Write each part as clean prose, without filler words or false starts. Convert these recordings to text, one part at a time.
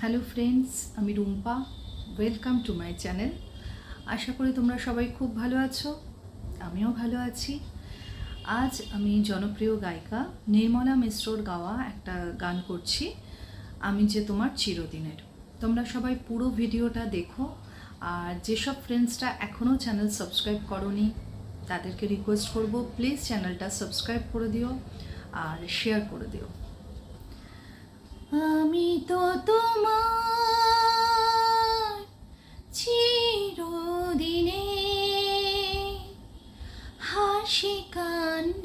Hello friends, আমি Rumpa. Welcome to my channel. আশা করি তোমরা সবাই খুব ভালো আছো, আমিও ভালো আছি। আজ আমি জনপ্রিয় গায়িকা নির্মলা মিশ্রর গাওয়া একটা গান করছি, আমি যে তোমার চিরদিনের। তোমরা সবাই পুরো ভিডিওটা দেখো। আর যেসব ফ্রেন্ডসরা এখনও চ্যানেল সাবস্ক্রাইব করোনি তাদেরকে রিকোয়েস্ট করব, প্লিজ চ্যানেলটা সাবস্ক্রাইব করে দিও আর শেয়ার করে দিও। আমি তো তোমার চিরদিনে হাসি কান্নার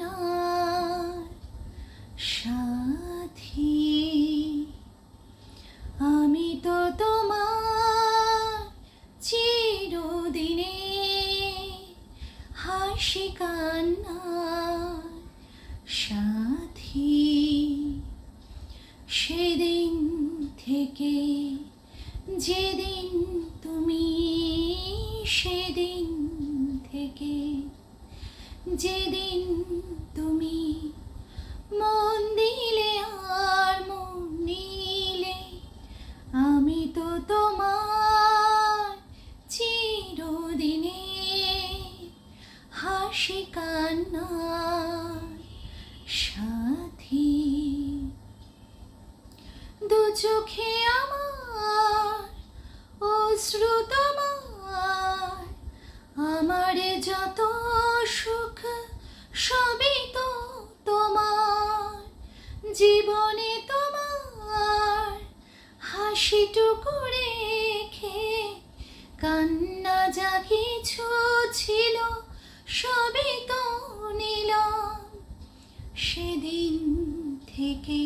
সাথী, আমি তো তোমার চিরদিনে হাসি কান্নার সাথী। সেদিন থেকে যেদিন তুমি, সেদিন থেকে যেদিন তুমি মন দিলে আর মন নিলে, আমি তো তোমার চিরদিনে হাসি কান্নার সাথী। দু চোখে আমার অশ্রু তোমার, আমার যত সুখ সবই তো তোমার। জীবনে তোমার হাসিটুকু রেখে কান্না যা কিছু ছিল সবই তো নিলাম। সেদিন থেকে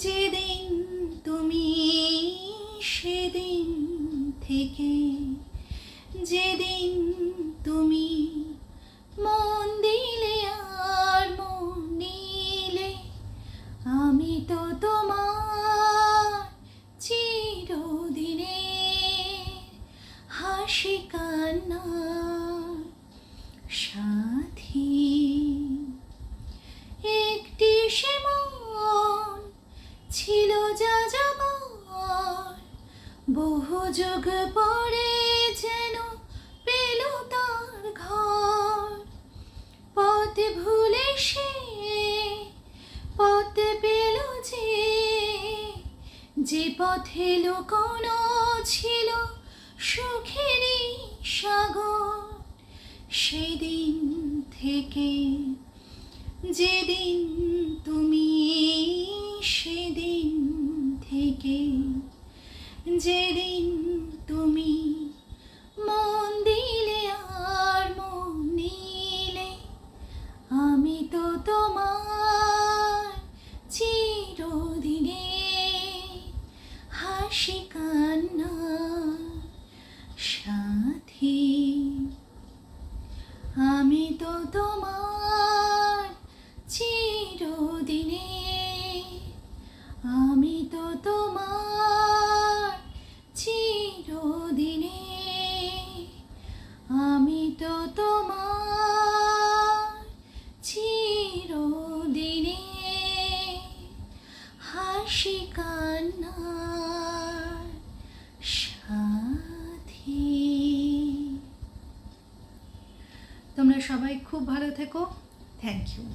যেদিন তুমি, সেদিন থেকে যেদিন তুমি মন দিলে আর মন নিলে, আমি তো তোমার চিরদিনে হাসি কান্নার সাথী। একটি সে মন ছিল যা যাবার, বহু যুগ পরে যেন পেল তার ঘর। পথ ভুলে সে পথ পেল যে পথে লুকোনো ছিল সুখেরই সাগর। সেদিন থেকে যেদিন তুমি, সেদিন থেকে যেদিন তুমি মন দিলে আর মন নিলে, আমি তো তোমার চিরদিনে হাসি কান্নার সাথী। আমি তো তোমার চিরদিনে, আমি তো তোমার চিরদিনে, আমি তো তোমার চিরদিনে হাসি কান্নার সাথী। তোমরা সবাই খুব ভালো থেকো। Thank you.